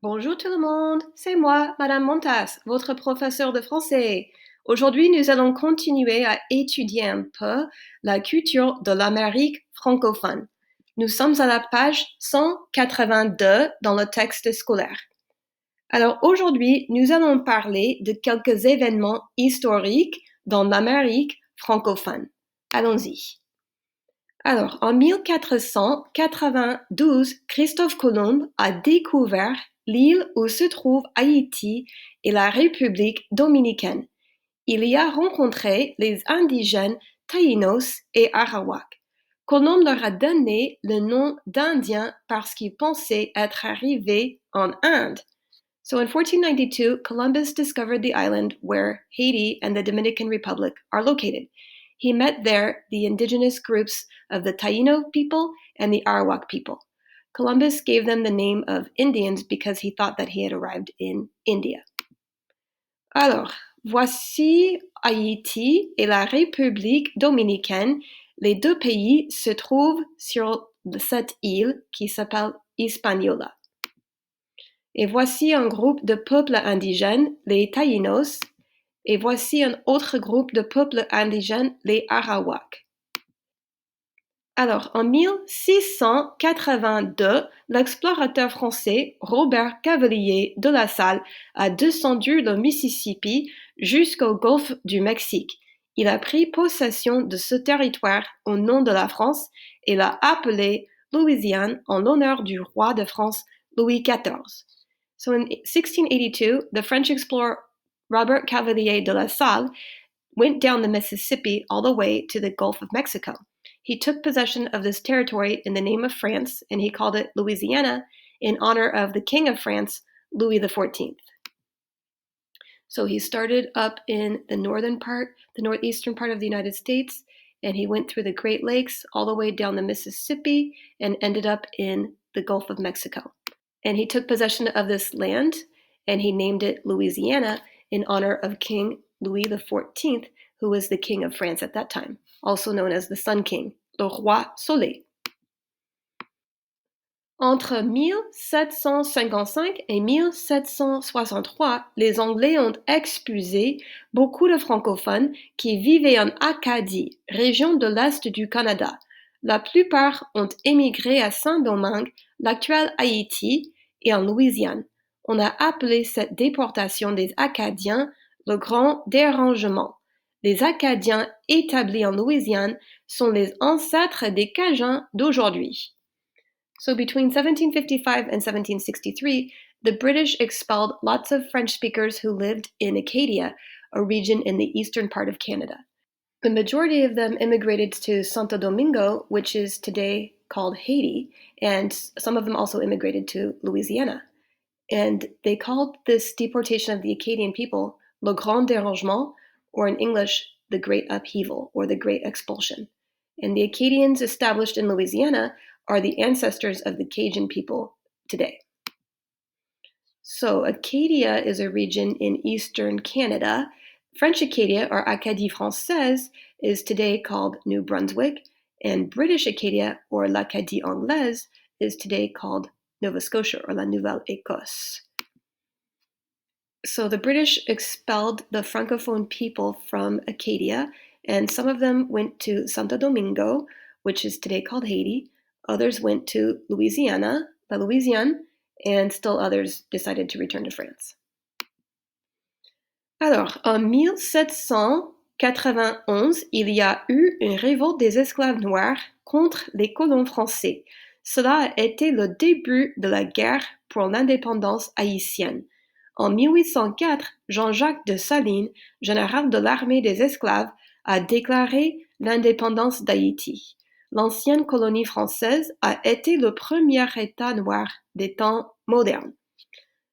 Bonjour tout le monde, c'est moi, Madame Montas, votre professeur de français. Aujourd'hui, nous allons continuer à étudier un peu la culture de l'Amérique francophone. Nous sommes à la page 182 dans le texte scolaire. Alors aujourd'hui, nous allons parler de quelques événements historiques dans l'Amérique francophone. Allons-y. Alors, en 1492, Christophe Colomb a découvert l'île où se trouve Haïti et la République dominicaine. Il y a rencontré les indigènes Taïnos et Arawak. Colomb leur a donné le nom d'Indiens parce qu'il pensait être arrivé en Inde. So in 1492, Columbus discovered the island where Haiti and the Dominican Republic are located. He met there the indigenous groups of the Taino people and the Arawak people. Columbus gave them the name of Indians because he thought that he had arrived in India. Alors, voici Haïti et la République dominicaine. Les deux pays se trouvent sur cette île qui s'appelle Hispaniola. Et voici un groupe de peuples indigènes, les Taïnos, et voici un autre groupe de peuples indigènes, les Arawaks. Alors, en 1682, l'explorateur français Robert Cavelier de La Salle a descendu le Mississippi jusqu'au golfe du Mexique. Il a pris possession de ce territoire au nom de la France et l'a appelé Louisiane en l'honneur du roi de France Louis XIV. So in 1682, the French explorer Robert Cavelier de La Salle went down the Mississippi all the way to the Gulf of Mexico. He took possession of this territory in the name of France, and he called it Louisiana in honor of the King of France, Louis XIV. So he started up in the northeastern part of the United States, and he went through the Great Lakes all the way down the Mississippi and ended up in the Gulf of Mexico. And he took possession of this land, and he named it Louisiana in honor of King Louis XIV, who was the king of France at that time, also known as the Sun King, le Roi Soleil. Entre 1755 et 1763, les Anglais ont expulsé beaucoup de francophones qui vivaient en Acadie, région de l'Est du Canada. La plupart ont émigré à Saint-Domingue, l'actuel Haïti, et en Louisiane. On a appelé cette déportation des Acadiens le Grand Dérangement. Les Acadiens établis en Louisiane sont les ancêtres des Cajuns d'aujourd'hui. So between 1755 and 1763, the British expelled lots of French speakers who lived in Acadia, a region in the eastern part of Canada. The majority of them immigrated to Santo Domingo, which is today called Haiti, and some of them also immigrated to Louisiana. And they called this deportation of the Acadian people le Grand Dérangement, or in English, the Great Upheaval, or the Great Expulsion. And the Acadians established in Louisiana are the ancestors of the Cajun people today. So Acadia is a region in eastern Canada. French Acadia, or Acadie Française, is today called New Brunswick, and British Acadia, or l'Acadie Anglaise, is today called Nova Scotia, or La Nouvelle-Écosse. So the British expelled the Francophone people from Acadia, and some of them went to Santo Domingo, which is today called Haiti. Others went to Louisiana, La Louisiane, and still others decided to return to France. Alors, en 1791, il y a eu une révolte des esclaves noirs contre les colons français. Cela a été le début de la guerre pour l'indépendance haïtienne. En 1804, Jean-Jacques Dessalines, général de l'armée des esclaves, a déclaré l'indépendance d'Haïti. L'ancienne colonie française a été le premier État noir des temps modernes.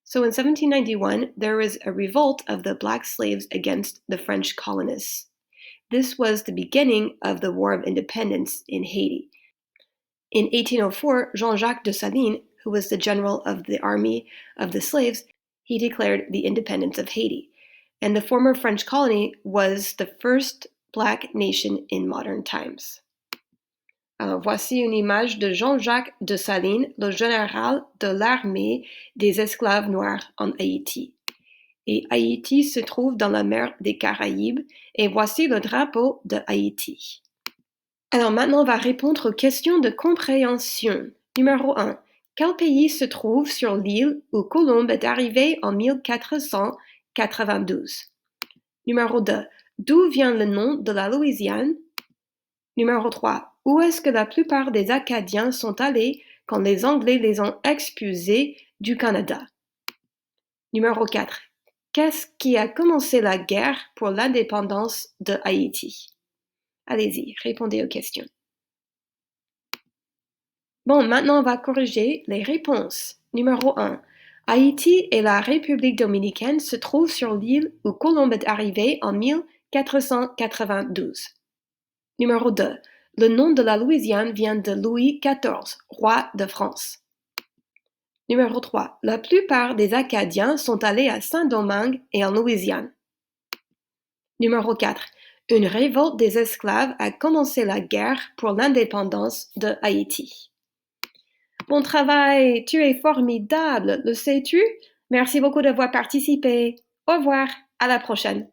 So in 1791, there was a revolt of the black slaves against the French colonists. This was the beginning of the War of Independence in Haiti. In 1804, Jean-Jacques Dessalines, who was the general of the army of the slaves, he declared the independence of Haiti. And the former French colony was the first black nation in modern times. Alors, voici une image de Jean-Jacques Dessalines, le général de l'armée des esclaves noirs en Haïti. Et Haïti se trouve dans la mer des Caraïbes, et voici le drapeau de Haïti. Alors maintenant, on va répondre aux questions de compréhension. Numéro 1. Quel pays se trouve sur l'île où Colomb est arrivé en 1492? Numéro 2. D'où vient le nom de la Louisiane? Numéro 3. Où est-ce que la plupart des Acadiens sont allés quand les Anglais les ont expulsés du Canada? Numéro 4. Qu'est-ce qui a commencé la guerre pour l'indépendance de Haïti? Allez-y, répondez aux questions. Bon, maintenant on va corriger les réponses. Numéro 1. Haïti et la République dominicaine se trouvent sur l'île où Colomb est arrivé en 1492. Numéro 2. Le nom de la Louisiane vient de Louis XIV, roi de France. Numéro 3. La plupart des Acadiens sont allés à Saint-Domingue et en Louisiane. Numéro 4. Une révolte des esclaves a commencé la guerre pour l'indépendance de Haïti. Bon travail, tu es formidable, le sais-tu? Merci beaucoup d'avoir participé. Au revoir, à la prochaine.